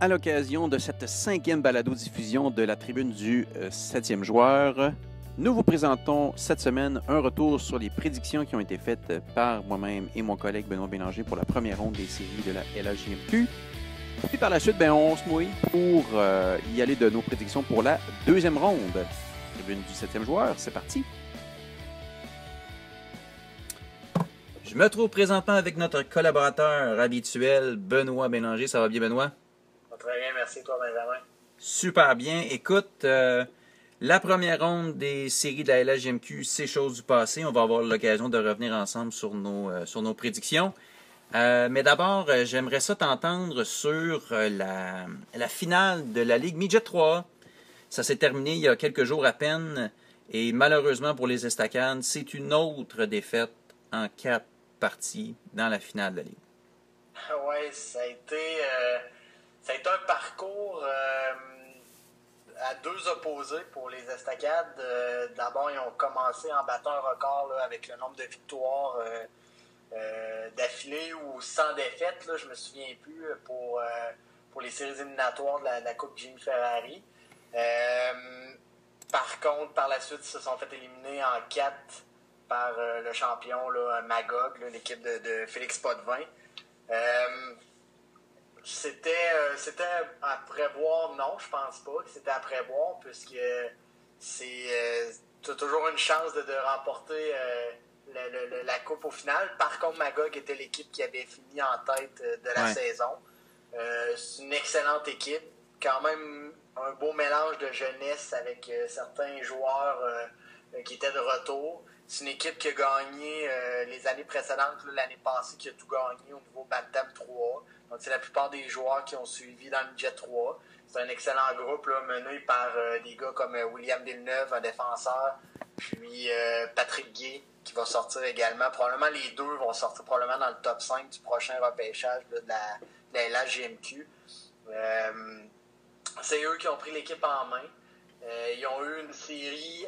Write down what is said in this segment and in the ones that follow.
À l'occasion de cette 5e balado-diffusion de la tribune du 7e joueur, nous vous présentons cette semaine un retour sur les prédictions qui ont été faites par moi-même et mon collègue Benoît Bélanger pour la première ronde des séries de la LHJMQ. Puis par la suite, on se mouille pour y aller de nos prédictions pour la deuxième ronde. Tribune du 7e joueur, c'est parti! Je me trouve présentement avec notre collaborateur habituel, Benoît Bélanger. Ça va bien, Benoît? Très bien, merci toi, Benjamin. Super bien. Écoute, la première ronde des séries de la LHJMQ, c'est chose du passé. On va avoir l'occasion de revenir ensemble sur nos prédictions. Mais d'abord, j'aimerais ça t'entendre sur la finale de la Ligue Midget 3. Ça s'est terminé il y a quelques jours à peine. Et malheureusement pour les Estacades, c'est une autre défaite en 4 parties dans la finale de la Ligue. Oui, ça a été un parcours à deux opposés pour les Estacades. D'abord, ils ont commencé en battant un record là, avec le nombre de victoires d'affilée ou sans défaite. Là, je me souviens plus pour les séries éliminatoires de la Coupe Jimmy Ferrari. Par contre, par la suite, ils se sont fait éliminer en 4 par le champion là, Magog, là, l'équipe de Félix Potvin. C'était à prévoir, non, je pense pas que c'était à prévoir, puisque tu as toujours une chance de remporter la coupe au final. Par contre, Magog était l'équipe qui avait fini en tête de la saison. C'est une excellente équipe, quand même un beau mélange de jeunesse avec certains joueurs qui étaient de retour. C'est une équipe qui a gagné les années précédentes, l'année passée, qui a tout gagné au niveau Bantam 3. Donc, c'est la plupart des joueurs qui ont suivi dans le Midget 3. C'est un excellent groupe là, mené par des gars comme William Villeneuve, un défenseur, puis Patrick Gay, qui va sortir également. Probablement les deux vont sortir probablement dans le top 5 du prochain repêchage là, de la LHJMQ. C'est eux qui ont pris l'équipe en main. Ils ont eu une série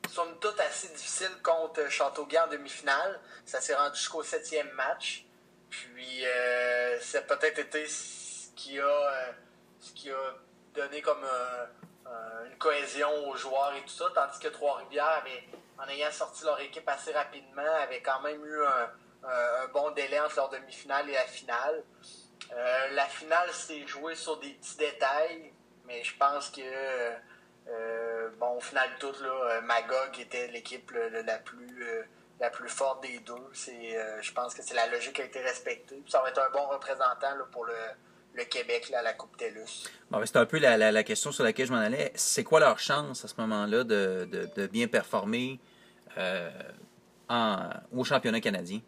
somme toute assez difficile contre Châteauguay en demi-finale. Ça s'est rendu jusqu'au 7e match. Puis, ça a peut-être été ce qui a donné comme une cohésion aux joueurs et tout ça, tandis que Trois-Rivières, en ayant sorti leur équipe assez rapidement, avait quand même eu un bon délai entre leur demi-finale et la finale. La finale s'est jouée sur des petits détails, mais je pense que au final de tout, là, Magog était l'équipe la plus forte des deux. Je pense que c'est la logique qui a été respectée. Puis ça va être un bon représentant là, pour le Québec là, à la Coupe TELUS. Bon, c'est un peu la question sur laquelle je m'en allais. C'est quoi leur chance à ce moment-là de bien performer au championnat canadien?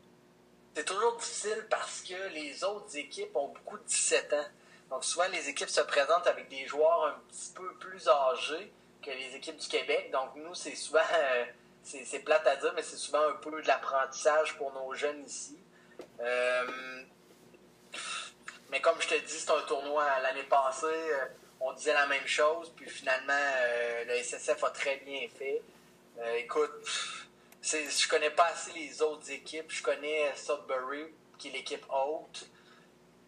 C'est toujours difficile parce que les autres équipes ont beaucoup de 17 ans. Donc souvent, les équipes se présentent avec des joueurs un petit peu plus âgés que les équipes du Québec. Donc nous, c'est souvent... c'est plate à dire, mais c'est souvent un peu de l'apprentissage pour nos jeunes ici. Mais comme je te dis, c'est un tournoi l'année passée. On disait la même chose, puis finalement, le SSF a très bien fait. Écoute, je connais pas assez les autres équipes. Je connais Sudbury, qui est l'équipe haute.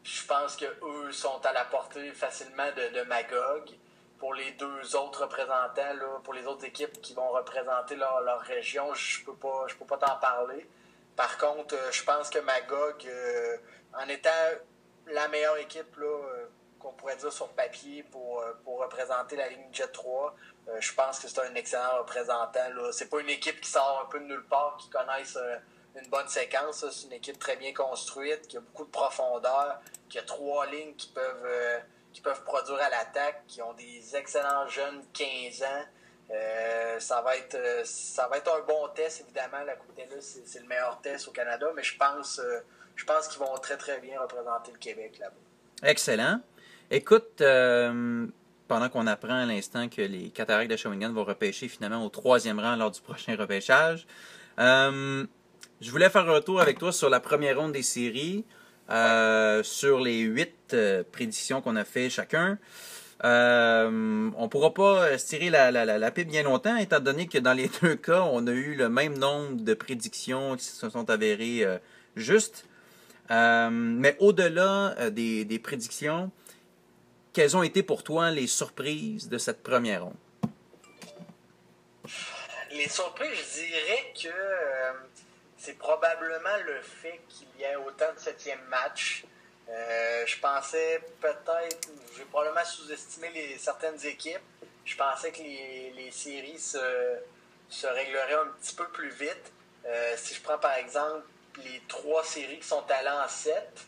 Je pense qu'eux sont à la portée facilement de Magog. Pour les deux autres représentants, là, pour les autres équipes qui vont représenter leur région, je peux pas t'en parler. Par contre, je pense que Magog, en étant la meilleure équipe là, qu'on pourrait dire sur papier pour représenter la Ligue Midget 3, je pense que c'est un excellent représentant. Là. C'est pas une équipe qui sort un peu de nulle part, qui connaisse une bonne séquence. Là. C'est une équipe très bien construite, qui a beaucoup de profondeur, qui a 3 lignes qui peuvent produire à l'attaque, qui ont des excellents jeunes 15 ans. Ça va être un bon test, évidemment. La Coupe TELUS, c'est le meilleur test au Canada, mais je pense qu'ils vont très, très bien représenter le Québec là-bas. Excellent. Écoute, pendant qu'on apprend à l'instant que les Cataractes de Shawinigan vont repêcher finalement au 3e rang lors du prochain repêchage, je voulais faire un retour avec toi sur la première ronde des séries. Sur les 8 prédictions qu'on a fait chacun. On pourra pas se tirer la pipe bien longtemps, étant donné que dans les deux cas, on a eu le même nombre de prédictions qui se sont avérées justes. Mais au-delà des prédictions, quelles ont été pour toi les surprises de cette première ronde? Les surprises, je dirais que c'est probablement le fait qu'il y ait autant de septième match. Je pensais peut-être, j'ai probablement sous-estimé certaines équipes. Je pensais que les séries se régleraient un petit peu plus vite. Si je prends par exemple les 3 séries qui sont allées en 7,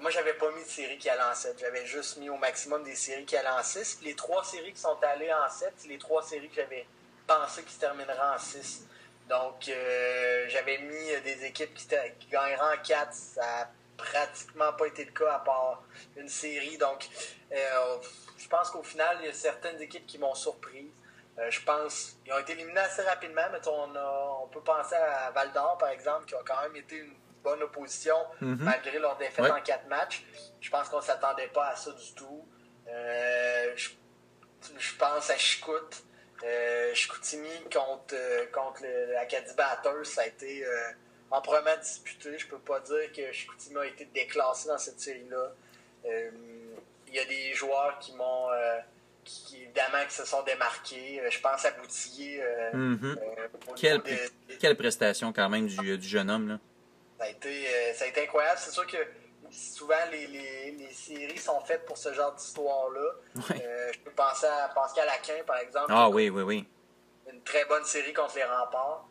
moi j'avais pas mis de séries qui allaient en 7. J'avais juste mis au maximum des séries qui allaient en 6. Les 3 séries qui sont allées en 7, c'est les 3 séries que j'avais pensé qui se termineraient en 6. Donc j'avais mis des équipes qui gagneraient en 4. Ça n'a pratiquement pas été le cas à part une série. Donc je pense qu'au final, il y a certaines équipes qui m'ont surpris. Je pense qu'ils ont été éliminés assez rapidement, mais on peut penser à Val d'Or, par exemple, qui a quand même été une bonne opposition malgré leur défaite en 4 matchs. Je pense qu'on ne s'attendait pas à ça du tout. Je pense à Chicoutimi contre l'Acadie Batters. Ça a été amplement disputé. Je peux pas dire que Chicoutimi a été déclassé dans cette série-là. Il y a des joueurs qui m'ont... évidemment, qui se sont démarqués. Je pense à Boutillier. Quelle prestation, quand même, du jeune homme, là. Ça a été incroyable. C'est sûr que souvent, les séries sont faites pour ce genre d'histoire-là. Ouais. Je peux penser à Pascal Aquin, par exemple. Ah oui, oui, oui. Une très bonne série contre les Remparts.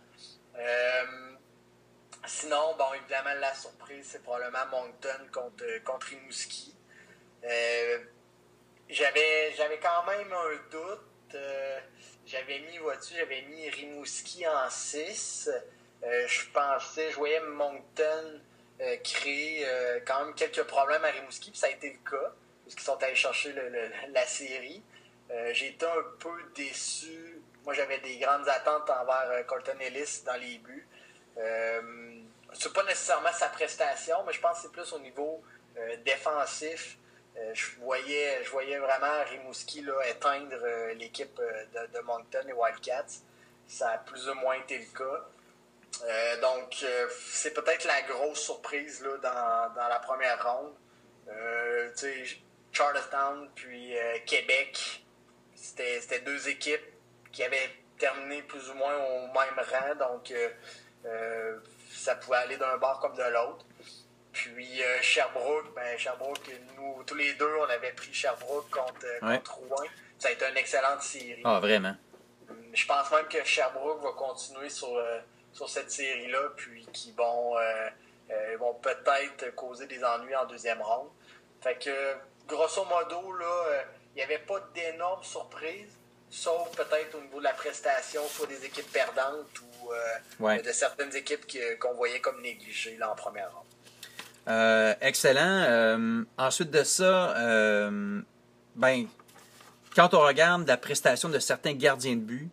Sinon, bon, évidemment, la surprise, c'est probablement Moncton contre Rimouski. J'avais quand même un doute. J'avais mis Rimouski en 6. Je voyais Moncton créer quand même quelques problèmes à Rimouski, puis ça a été le cas, parce qu'ils sont allés chercher la série. J'ai été un peu déçu. Moi, j'avais des grandes attentes envers Colton Ellis dans les buts. C'est pas nécessairement sa prestation, mais je pense que c'est plus au niveau défensif. Je voyais vraiment Rimouski là, éteindre l'équipe de Moncton et Wildcats. Ça a plus ou moins été le cas. Donc, c'est peut-être la grosse surprise là, dans la première ronde. Charlottetown puis Québec, c'était 2 équipes qui avaient terminé plus ou moins au même rang. Donc, ça pouvait aller d'un bord comme de l'autre. Puis Sherbrooke, nous, tous les deux, on avait pris Sherbrooke contre Rouen. Ça a été une excellente série. Ah, vraiment? Je pense même que Sherbrooke va continuer sur cette série-là, puis qu'ils vont peut-être causer des ennuis en deuxième ronde. Fait que, grosso modo, là, il n'y avait pas d'énormes surprises, sauf peut-être au niveau de la prestation, soit des équipes perdantes ou de certaines équipes qu'on voyait comme négligées là, en première ronde. Excellent. Ensuite de ça, quand on regarde la prestation de certains gardiens de but,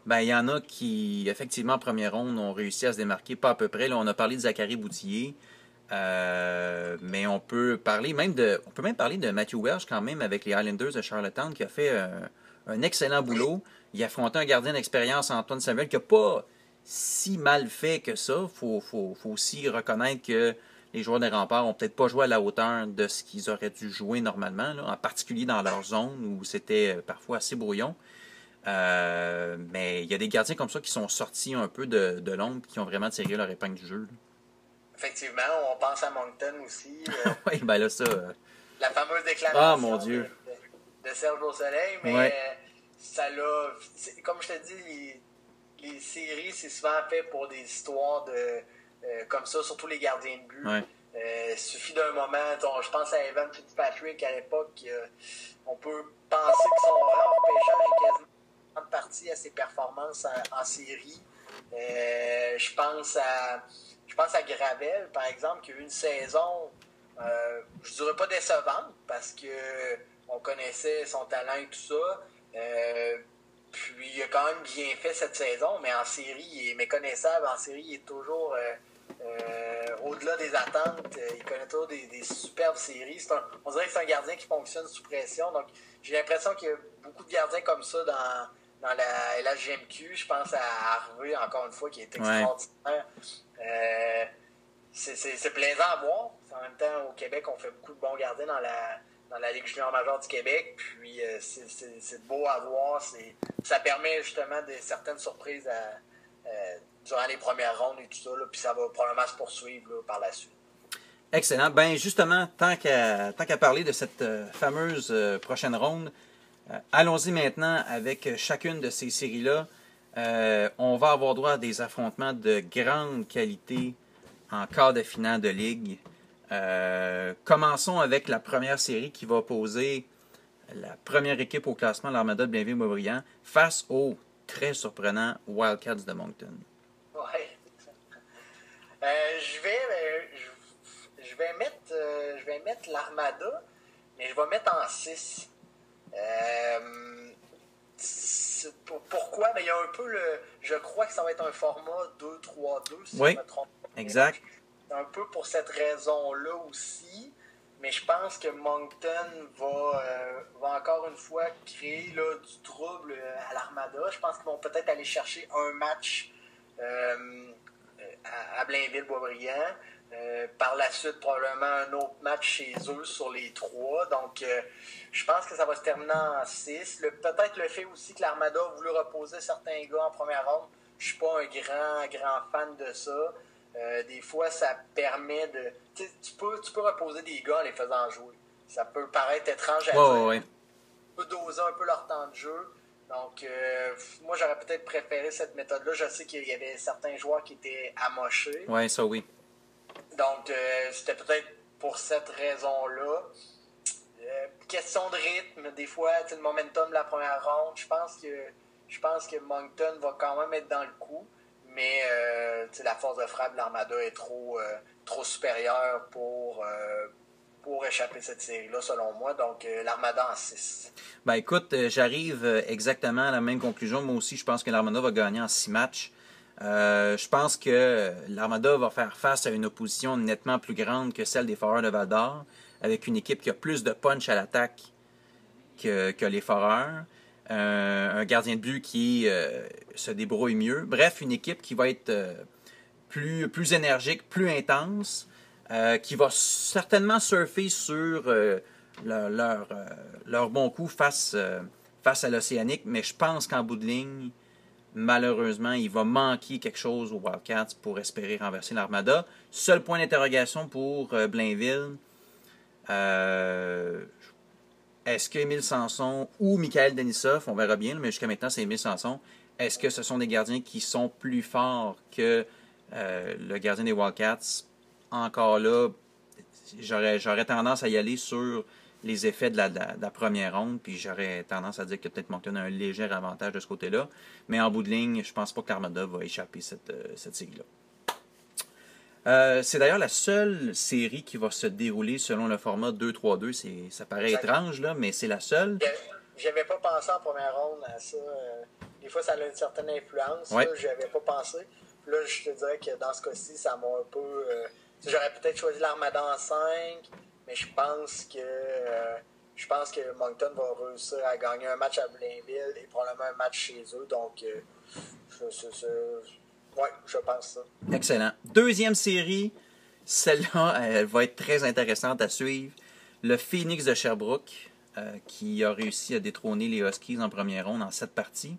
il y en a qui, effectivement, en première ronde, ont réussi à se démarquer pas à peu près. Là, on a parlé de Zachary Boutillier, mais on peut même parler de Matthew Welsh quand même avec les Highlanders de Charlottetown qui a fait un excellent boulot. Il a affronté un gardien d'expérience, Antoine Samuel, qui n'a pas si mal fait que ça. Faut aussi reconnaître que les joueurs des Remparts n'ont peut-être pas joué à la hauteur de ce qu'ils auraient dû jouer normalement, là, en particulier dans leur zone où c'était parfois assez brouillon. Mais il y a des gardiens comme ça qui sont sortis un peu de l'ombre et qui ont vraiment tiré leur épingle du jeu. Là. Effectivement, on pense à Moncton aussi. Oui, là, ça... La fameuse déclaration mon Dieu. De Serge Beausoleil, mais ça l'a... Comme je te dis, les séries, c'est souvent fait pour des histoires comme ça, surtout les gardiens de but. Il suffit d'un moment, je pense à Evan Fitzpatrick à l'époque, on peut penser que son repêchage est quasiment en partie à ses performances en série. Je pense à Gravel, par exemple, qui a eu une saison, je dirais pas décevante, parce que on connaissait son talent et tout ça. Puis il a quand même bien fait cette saison, mais en série, il est méconnaissable. En série, il est toujours au-delà des attentes. Il connaît toujours des superbes séries. On dirait que c'est un gardien qui fonctionne sous pression. Donc, j'ai l'impression qu'il y a beaucoup de gardiens comme ça dans la LHGMQ. Je pense à Harvey, encore une fois, qui est extraordinaire. C'est plaisant à voir. En même temps, au Québec, on fait beaucoup de bons gardiens dans dans la Ligue junior majeure du Québec. Puis c'est beau à voir. Ça permet justement de certaines surprises durant les premières rondes et tout ça. Là, puis ça va probablement se poursuivre là, par la suite. Excellent. Ben justement, tant qu'à parler de cette fameuse prochaine ronde, allons-y maintenant avec chacune de ces séries-là. On va avoir droit à des affrontements de grande qualité en quart de finale de Ligue. Commençons avec la première série qui va opposer la première équipe au classement, l'Armada de Blainville-Boisbriand, face au très surprenant Wildcats de Moncton. Ouais. Je vais mettre l'Armada, mais je vais mettre en 6. Pourquoi? Ben, il y a un peu je crois que ça va être un format 2-3-2, si oui, je me trompe pas. Exact. Un peu pour cette raison-là aussi. Mais je pense que Moncton va encore une fois créer là, du trouble à l'Armada. Je pense qu'ils vont peut-être aller chercher un match à Blainville-Boisbriand. Par la suite, probablement un autre match chez eux sur les 3. Donc, je pense que ça va se terminer en 6. Peut-être le fait aussi que l'Armada a voulu reposer certains gars en première ronde. Je suis pas un grand fan de ça. Des fois, ça permet de... Tu peux reposer des gars en les faisant jouer. Ça peut paraître étrange à dire. Ouais. Tu peux doser un peu leur temps de jeu. Donc, moi, j'aurais peut-être préféré cette méthode-là. Je sais qu'il y avait certains joueurs qui étaient amochés. Oui, ça oui. Donc, c'était peut-être pour cette raison-là. Question de rythme, des fois, le momentum de la première ronde, je pense que Moncton va quand même être dans le coup, mais la force de frappe de l'Armada est trop supérieure pour échapper cette série-là, selon moi. Donc, l'Armada en 6. Ben écoute, j'arrive exactement à la même conclusion. Moi aussi, je pense que l'Armada va gagner en 6 matchs. Je pense que l'Armada va faire face à une opposition nettement plus grande que celle des Foreurs de Val-d'Or, avec une équipe qui a plus de punch à l'attaque que les Foreurs, un gardien de but qui se débrouille mieux. Bref, une équipe qui va être plus énergique, plus intense, qui va certainement surfer sur leur bon coup face à l'Océanique, mais je pense qu'en bout de ligne, malheureusement, il va manquer quelque chose aux Wildcats pour espérer renverser l'Armada. Seul point d'interrogation pour Blainville. Est-ce que Émile Sanson ou Michael Denisov, on verra bien, mais jusqu'à maintenant, c'est Émile Sanson. Est-ce que ce sont des gardiens qui sont plus forts que le gardien des Wildcats? Encore là, j'aurais tendance à y aller sur les effets de la première ronde, puis j'aurais tendance à dire que peut-être Moncton a un léger avantage de ce côté-là. Mais en bout de ligne, je pense pas que l'Armada va échapper cette série-là. C'est d'ailleurs la seule série qui va se dérouler selon le format 2-3-2. Ça paraît étrange, là, mais c'est la seule. J'avais pas pensé en première ronde à ça. Des fois, ça a une certaine influence. Ouais. Je n'avais pas pensé. Puis là, je te dirais que dans ce cas-ci, ça m'a un peu... j'aurais peut-être choisi l'Armada en 5, mais je pense que Moncton va réussir à gagner un match à Blainville et probablement un match chez eux. Donc, ouais, je pense ça. Excellent. Deuxième série, celle-là, elle va être très intéressante à suivre. Le Phoenix de Sherbrooke, qui a réussi à détrôner les Huskies en première ronde en 7 parties.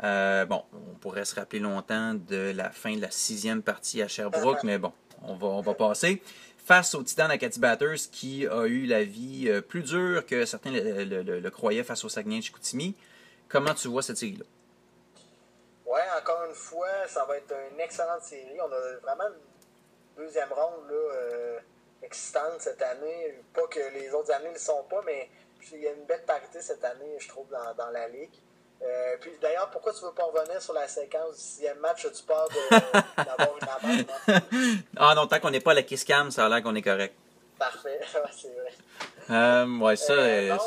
On pourrait se rappeler longtemps de la fin de la 6e partie à Sherbrooke, mais bon, on va passer. Face aux Titans d'Acadie Batters, qui a eu la vie plus dure que certains le croyaient face au Saguenay de Chicoutimi. Comment tu vois cette série-là? Ouais, encore une fois, ça va être une excellente série. On a vraiment une deuxième ronde là, excitante cette année. Pas que les autres années ne le sont pas, mais il y a une belle parité cette année, je trouve, dans la Ligue. Puis d'ailleurs, pourquoi tu ne veux pas revenir sur la séquence du 6e match? As-tu peur d'avoir une amende? Ah non, tant qu'on n'est pas à la kiss cam, ça a l'air qu'on est correct. Parfait, c'est vrai. Ouais, ça. Non,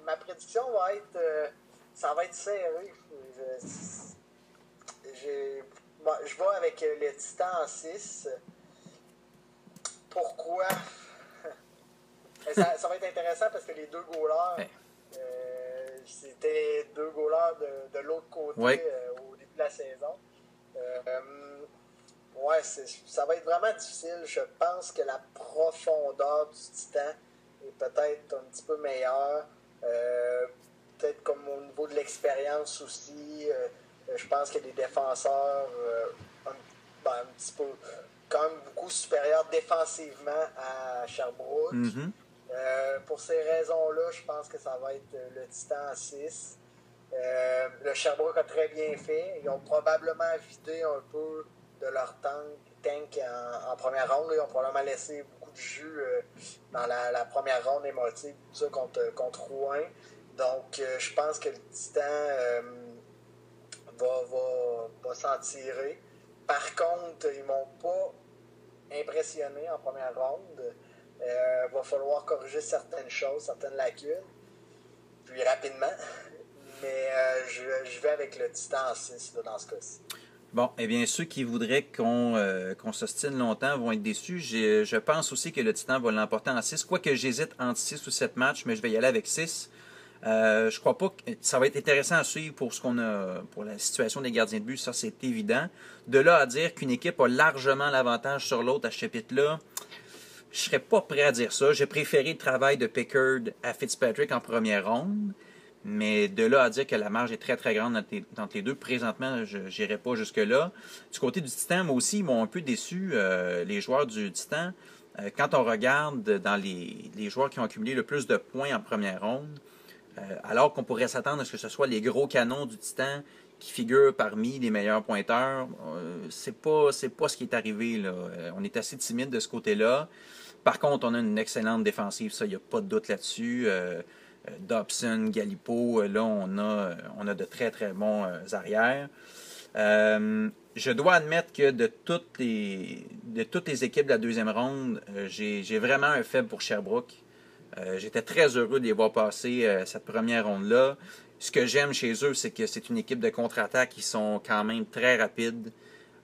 ma prédiction va être. Ça va être serré. Je vais avec le Titan en 6. Pourquoi? Ça va être intéressant parce que les deux goalers, c'était deux goalers de l'autre côté au début de la saison. Ça va être vraiment difficile. Je pense que la profondeur du Titan est peut-être un petit peu meilleur. Peut-être comme au niveau de l'expérience aussi. Je pense qu'il y a des défenseurs un petit peu quand même beaucoup supérieurs défensivement à Sherbrooke. Mm-hmm. Pour ces raisons-là, je pense que ça va être le Titan à 6. Le Sherbrooke a très bien fait. Ils ont probablement vidé un peu de leur tank en première ronde. Là. Ils ont probablement laissé beaucoup de jus dans la première ronde émotive ça, contre Rouen. Donc, je pense que le Titan va s'en tirer. Par contre, ils ne m'ont pas impressionné en première ronde. Va falloir corriger certaines choses, certaines lacunes. Puis rapidement. Mais je vais avec le Titan en 6 là, dans ce cas-ci. Bon, eh bien, ceux qui voudraient qu'on s'ostine longtemps vont être déçus. Je pense aussi que le Titan va l'emporter en 6, quoique j'hésite entre 6 ou 7 matchs, mais je vais y aller avec 6. Je crois pas que ça va être intéressant à suivre pour ce qu'on a pour la situation des gardiens de but, ça c'est évident. De là à dire qu'une équipe a largement l'avantage sur l'autre à ce chapitre-là, je serais pas prêt à dire ça. J'ai préféré le travail de Pickard à Fitzpatrick en première ronde. Mais de là à dire que la marge est très très grande entre les deux, présentement, je n'irai pas jusque-là. Du côté du Titan, moi aussi, ils m'ont un peu déçu, les joueurs du Titan. Quand on regarde dans les joueurs qui ont accumulé le plus de points en première ronde, alors qu'on pourrait s'attendre à ce que ce soit les gros canons du Titan qui figurent parmi les meilleurs pointeurs, c'est pas ce qui est arrivé, là. On est assez timide de ce côté-là. Par contre, on a une excellente défensive, ça, il n'y a pas de doute là-dessus. Dobson, Galipo, là, on a de très, très bons arrières. Je dois admettre que de toutes les équipes de la deuxième ronde, j'ai vraiment un faible pour Sherbrooke. J'étais très heureux de les voir passer cette première ronde-là. Ce que j'aime chez eux, c'est que c'est une équipe de contre-attaque qui sont quand même très rapides.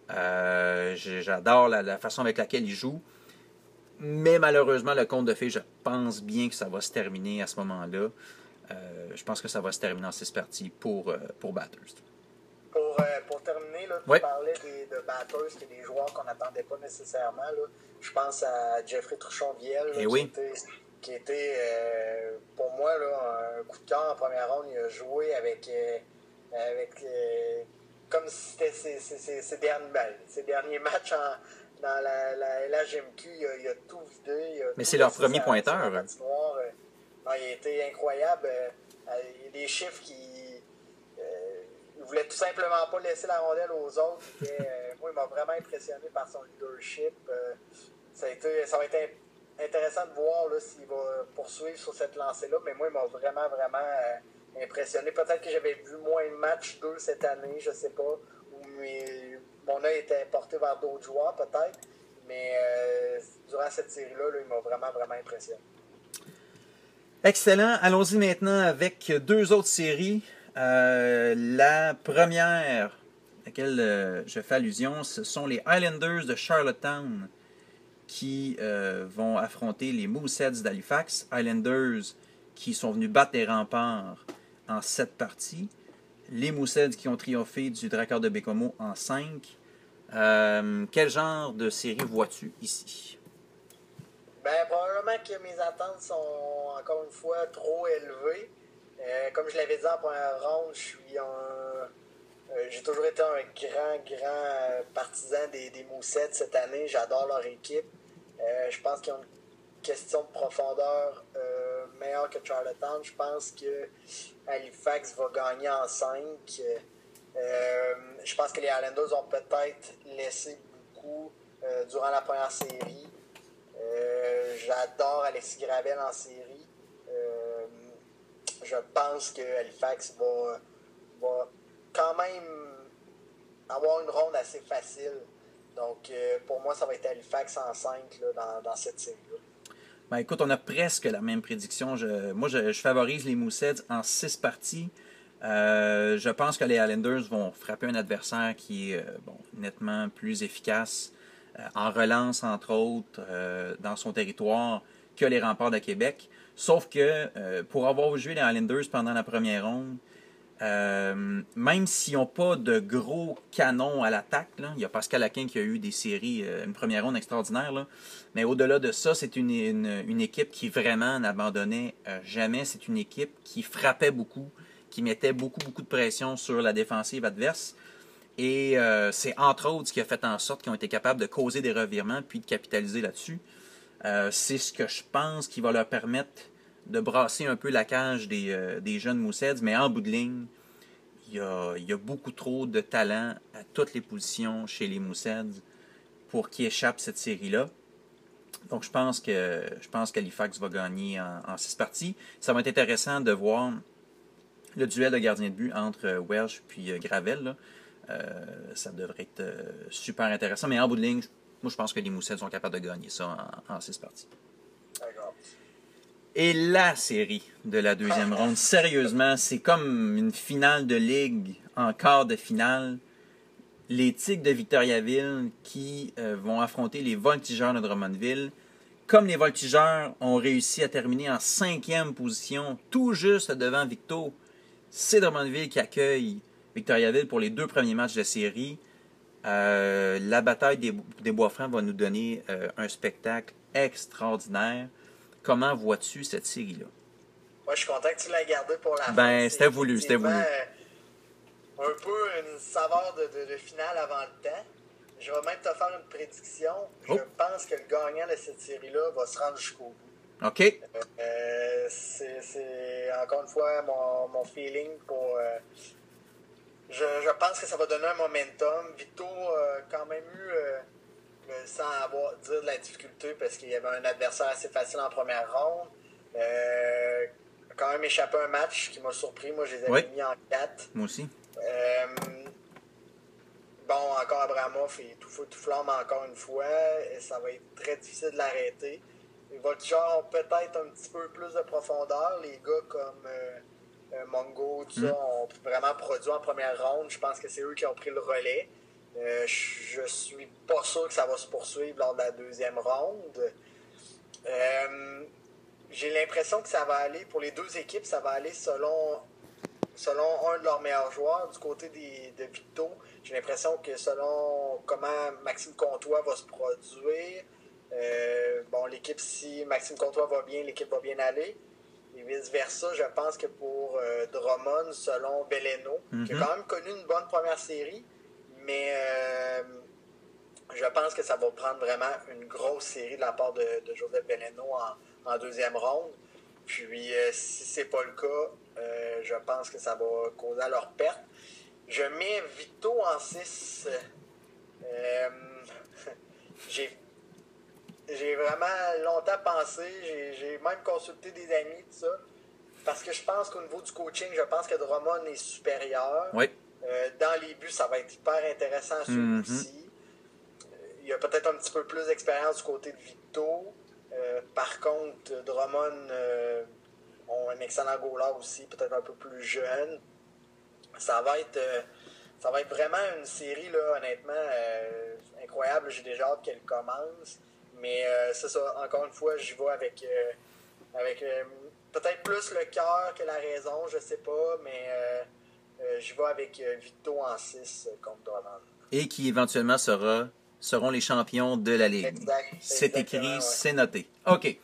J'adore la façon avec laquelle ils jouent. Mais malheureusement, le conte de fées, je pense bien que ça va se terminer à ce moment-là. Je pense que ça va se terminer en 6 parties pour Bathurst. Pour terminer, là, oui. Tu parlais de Bathurst et des joueurs qu'on n'attendait pas nécessairement. Là. Je pense à Jeffrey Truchon-Viel, qui était pour moi là, un coup de cœur en première ronde. Il a joué avec comme si c'était ses derniers matchs dans la LHMQ, il a tout vidé. Mais c'est leur premier pointeur. Non, il a été incroyable. Il y a des chiffres qui... il voulait tout simplement pas laisser la rondelle aux autres. Moi, il m'a vraiment impressionné par son leadership. Ça va être intéressant de voir là, s'il va poursuivre sur cette lancée-là. Mais moi, il m'a vraiment, vraiment impressionné. Peut-être que j'avais vu moins de matchs d'eux cette année, je sais pas. Mon œil était porté vers d'autres joueurs, peut-être. Mais durant cette série-là, il m'a vraiment, vraiment impressionné. Excellent. Allons-y maintenant avec 2 autres séries. La première à laquelle je fais allusion, ce sont les Highlanders de Charlottetown qui vont affronter les Mooseheads d'Halifax. Highlanders qui sont venus battre les Remparts en 7 parties. Les Mooseheads qui ont triomphé du Drakkar de Baie-Comeau en 5. Quel genre de série vois-tu ici? Probablement que mes attentes sont encore une fois trop élevées. Comme je l'avais dit en première ronde, j'ai toujours été un grand partisan des Mooseheads cette année. J'adore leur équipe. Je pense qu'ils ont une question de profondeur meilleure que Charlottetown. Je pense que Halifax va gagner en 5. Je pense que les Highlanders ont peut-être laissé beaucoup durant la première série. J'adore Alexis Gravel en série. Je pense que Halifax va quand même avoir une ronde assez facile. Donc, pour moi, ça va être Halifax en 5 là, dans cette série-là. Écoute, on a presque la même prédiction. Moi, je favorise les Mooseheads en 6 parties. Je pense que les Highlanders vont frapper un adversaire qui est nettement plus efficace en relance, entre autres, dans son territoire que les Remparts de Québec. Sauf que pour avoir joué les Highlanders pendant la première ronde, Même s'ils n'ont pas de gros canons à l'attaque, là, il y a Pascal Aquin qui a eu des séries, une première ronde extraordinaire, là, mais au-delà de ça, c'est une équipe qui vraiment n'abandonnait jamais. C'est une équipe qui frappait beaucoup, qui mettait beaucoup de pression sur la défensive adverse. Et c'est entre autres ce qui a fait en sorte qu'ils ont été capables de causer des revirements puis de capitaliser là-dessus. C'est ce que je pense qui va leur permettre de brasser un peu la cage des jeunes Mooseheads, mais en bout de ligne, il y a beaucoup trop de talent à toutes les positions chez les Mooseheads pour qu'ils échappent cette série-là. Donc je pense qu'Halifax va gagner en 6 parties. Ça va être intéressant de voir le duel de gardien de but entre Welsh et Gravel. Là. Ça devrait être super intéressant. Mais en bout de ligne, moi je pense que les Mooseheads sont capables de gagner ça en 6 parties. D'accord. Et la série de la deuxième ronde, sérieusement, c'est comme une finale de ligue en quart de finale. Les Tigres de Victoriaville qui vont affronter les Voltigeurs de Drummondville. Comme les Voltigeurs ont réussi à terminer en 5e position, tout juste devant Victo, c'est Drummondville qui accueille Victoriaville pour les 2 premiers matchs de série. La bataille des Bois-Francs va nous donner un spectacle extraordinaire. Comment vois-tu cette série-là? Moi, je suis content que tu l'aies gardé pour la fin. Ben, c'était voulu, c'était voulu. Un peu une saveur de finale avant le temps. Je vais même te faire une prédiction. Je pense que le gagnant de cette série-là va se rendre jusqu'au bout. OK. C'est encore une fois mon feeling pour... je pense que ça va donner un momentum. Victo a quand même eu... sans avoir dire de la difficulté parce qu'il y avait un adversaire assez facile en première ronde. Quand même échappé un match qui m'a surpris. Moi, je les avais mis en 4. Moi aussi. Bon, encore Abramov et tout flamme encore une fois. Et ça va être très difficile de l'arrêter. Les Voltigeurs ont peut-être un petit peu plus de profondeur. Les gars comme Mongo, tout ça, ont vraiment produit en première ronde. Je pense que c'est eux qui ont pris le relais. Je suis pas sûr que ça va se poursuivre lors de la deuxième ronde. J'ai l'impression que ça va aller, pour les deux équipes, ça va aller selon un de leurs meilleurs joueurs. Du côté de Victo, j'ai l'impression que selon comment Maxime Comtois va se produire, l'équipe, si Maxime Comtois va bien, l'équipe va bien aller. Et vice-versa, je pense que pour Drummond, selon Beleno, qui a quand même connu une bonne première série, mais je pense que ça va prendre vraiment une grosse série de la part de Joseph Beleno en deuxième ronde. Puis, si c'est pas le cas, je pense que ça va causer à leur perte. Je mets Victo en 6. J'ai vraiment longtemps pensé, j'ai même consulté des amis, tout ça, parce que je pense qu'au niveau du coaching, je pense que Drummond est supérieur. Oui. Dans les buts, ça va être hyper intéressant à suivre aussi. Il y a peut-être un petit peu plus d'expérience du côté de Victo. Par contre, Drummond ont un excellent goaler aussi, peut-être un peu plus jeune. Ça va être vraiment une série, là, honnêtement, incroyable. J'ai déjà hâte qu'elle commence. Mais c'est ça, encore une fois, j'y vais avec peut-être plus le cœur que la raison, je sais pas, mais j'y vais avec Victo en 6 contre Drummond. Et qui éventuellement seront les champions de la Ligue. Exact. C'est écrit, c'est noté. OK.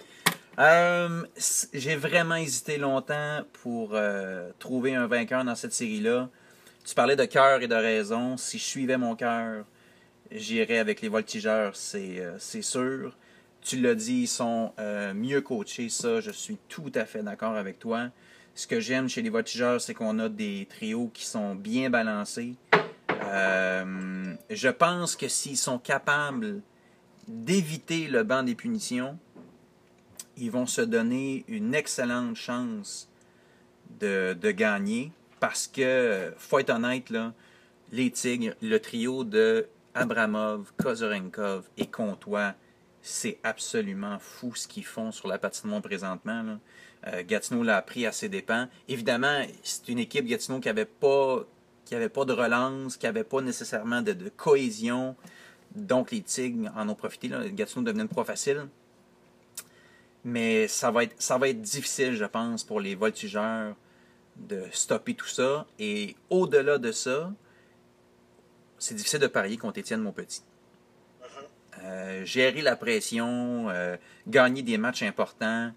J'ai vraiment hésité longtemps pour trouver un vainqueur dans cette série-là. Tu parlais de cœur et de raison. Si je suivais mon cœur, j'irais avec les Voltigeurs, c'est sûr. Tu l'as dit, ils sont mieux coachés, ça, je suis tout à fait d'accord avec toi. Ce que j'aime chez les Voltigeurs, c'est qu'on a des trios qui sont bien balancés. Je pense que s'ils sont capables d'éviter le banc des punitions, ils vont se donner une excellente chance de gagner. Parce que, faut être honnête, là, les Tigres, le trio de Abramov, Kozorenkov et Comtois, c'est absolument fou ce qu'ils font sur la patinoire présentement. Là. Gatineau l'a appris à ses dépens. Évidemment, c'est une équipe Gatineau qui n'avait pas de relance, qui n'avait pas nécessairement de cohésion. Donc les Tigres en ont profité. Là. Gatineau devenait une proie facile. Mais ça va être difficile, je pense, pour les Voltigeurs de stopper tout ça. Et au-delà de ça, c'est difficile de parier contre Étienne Montpetit. Gérer la pression, gagner des matchs importants,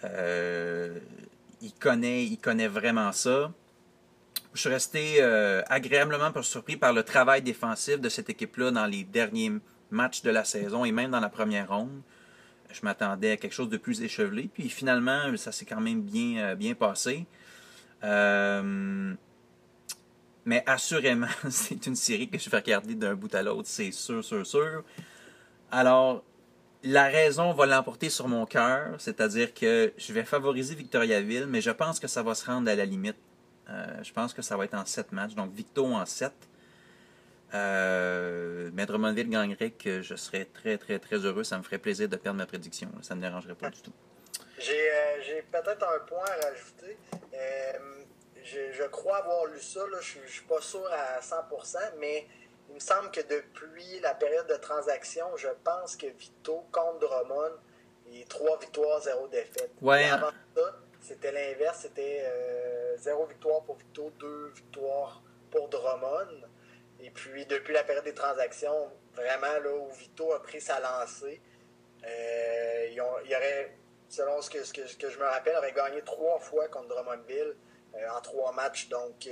il connaît vraiment ça. Je suis resté agréablement surpris par le travail défensif de cette équipe-là dans les derniers matchs de la saison et même dans la première ronde. Je m'attendais à quelque chose de plus échevelé, puis finalement, ça s'est quand même bien passé. Mais assurément, c'est une série que je vais regarder d'un bout à l'autre, c'est sûr. Alors, la raison va l'emporter sur mon cœur, c'est-à-dire que je vais favoriser Victoriaville, mais je pense que ça va se rendre à la limite. Je pense que ça va être en 7 matchs, donc Victo en 7. Mais Drummondville gagnerait, que je serais très heureux. Ça me ferait plaisir de perdre ma prédiction. Ça ne me dérangerait pas du tout. J'ai peut-être un point à rajouter. Je crois avoir lu ça, là, je ne suis pas sûr à 100%, mais il me semble que depuis la période de transaction, je pense que Victo contre Drummond, il est 3 victoires, 0 défaites. Ouais. Avant ça, c'était l'inverse, c'était 0 victoire pour Victo, 2 victoires pour Drummond. Et puis, depuis la période des transactions, vraiment, là, où Victo a pris sa lancée, il aurait, selon ce que je me rappelle, aurait gagné 3 fois contre Drummondville en 3 matchs. Donc,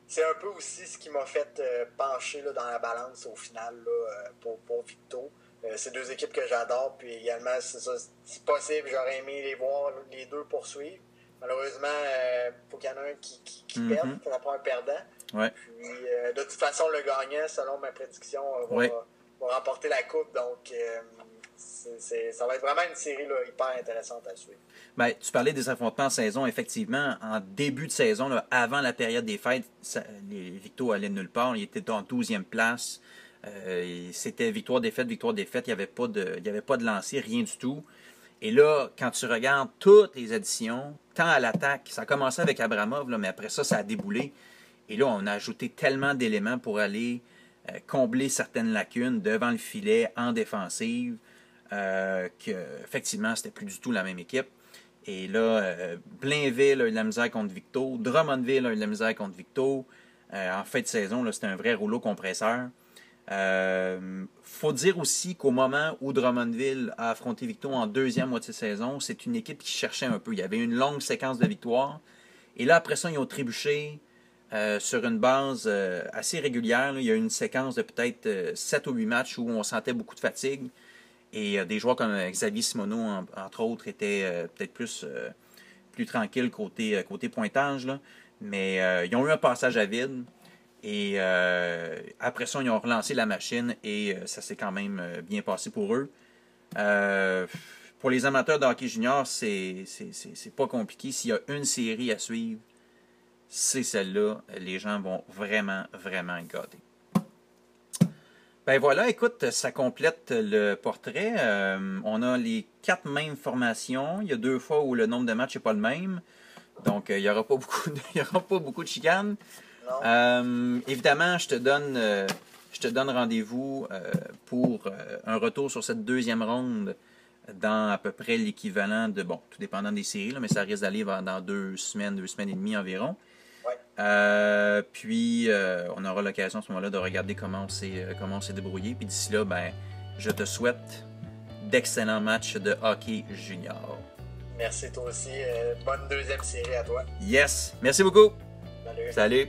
c'est un peu aussi ce qui m'a fait pencher là, dans la balance au final là, pour Victo. C'est 2 équipes que j'adore, puis également, c'est possible, j'aurais aimé les voir les 2 poursuivre. Malheureusement, il faut qu'il y en ait un qui perde, ça prend un perdant. Ouais. Puis, de toute façon, le gagnant, selon ma prédiction, va remporter la coupe. Donc, ça va être vraiment une série là, hyper intéressante à suivre. Ben, tu parlais des affrontements en saison. Effectivement, en début de saison, là, avant la période des fêtes, les Victo allaient nulle part. Ils étaient en 12e place. C'était victoire-défaite. Il n'y avait pas de lancer, rien du tout. Et là, quand tu regardes toutes les additions, tant à l'attaque, ça a commencé avec Abramov, là, mais après ça a déboulé. Et là, on a ajouté tellement d'éléments pour aller combler certaines lacunes devant le filet, en défensive, qu'effectivement, c'était plus du tout la même équipe. Et là, Blainville a eu de la misère contre Victo, Drummondville a eu de la misère contre Victo. En fin de saison, là, c'était un vrai rouleau compresseur. Faut dire aussi qu'au moment où Drummondville a affronté Victo en deuxième moitié de saison, c'est une équipe qui cherchait un peu. Il y avait une longue séquence de victoires. Et là, après ça, ils ont trébuché sur une base assez régulière. Là. Il y a eu une séquence de peut-être 7 ou 8 matchs où on sentait beaucoup de fatigue. Et des joueurs comme Xavier Simoneau, entre autres, étaient peut-être plus tranquilles côté pointage. Là. Mais ils ont eu un passage à vide. Et après ça, ils ont relancé la machine et ça s'est quand même bien passé pour eux. Pour les amateurs de hockey junior, c'est pas compliqué. S'il y a une série à suivre, c'est celle-là. Les gens vont vraiment être gâtés. Ben voilà, écoute, ça complète le portrait. On a les 4 mêmes formations. Il y a 2 fois où le nombre de matchs n'est pas le même. Donc, il n'y aura pas beaucoup de chicanes. Évidemment, je te donne rendez-vous pour un retour sur cette deuxième ronde dans à peu près l'équivalent de, bon, tout dépendant des séries, là, mais ça risque d'aller dans 2 semaines et demie environ. Ouais. Puis, on aura l'occasion à ce moment-là de regarder comment on s'est débrouillé. Puis d'ici là, ben, je te souhaite d'excellents matchs de hockey junior. Merci toi aussi. Bonne deuxième série à toi. Yes! Merci beaucoup! Salut! Salut!